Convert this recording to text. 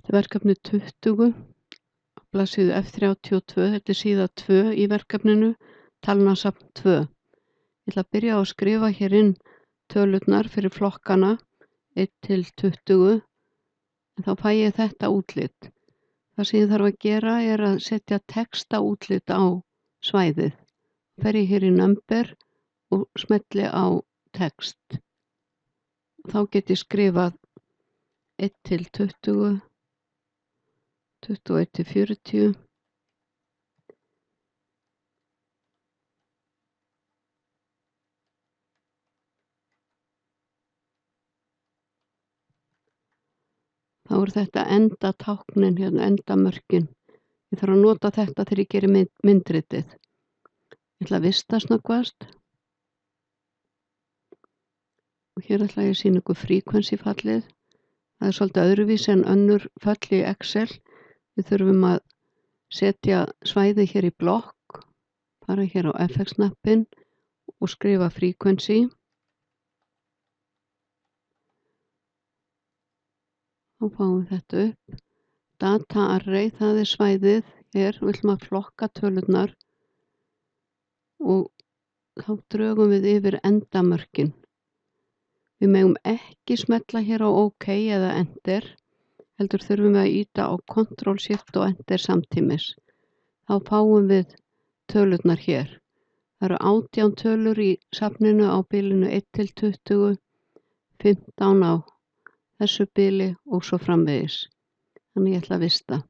Þetta er verkefni 20 á blaðsíðu F32. Þetta er síða 2 í verkefninu, talnasafn 2. Ég ætla að byrja á að skrifa hér inn tölurnar fyrir flokkana 1 til 20, en þá fæ ég þetta útlit. Það sem ég þarf að gera er að setja texta útlit á svæðið. Fer ég hér í number og smelli á text. Þá get ég skrifað 1 til 20, 21 til 40, þá er þetta endatáknin hérna, endamörkin. Ég þarf að nota þetta þegar ég geri myndritið. Ég ætla að vista snöggvast og hér ætla ég að sýna ykkur fríkvensifallið. Það er svolítið öðruvísi en önnur fall í Excel. Við þurfum að setja svæðið hér í blokk, fara hér á FX-knappinn og skrifa frequency. Þá fáum við þetta upp. Data array, það er svæðið hér. Við ætlum að flokka tölurnar og þá drögum við yfir endamörkin. Við megum ekki smella hér á OK eða Enter, heldur þurfum við að ýta á Ctrl, Shift og Enter samtímis. Þá fáum við tölurnar hér. Það eru 18 tölur í safninu á bilinu 1 til 20, 15 á þessu bili og svo framvegis. Þannig ég ætla að vista.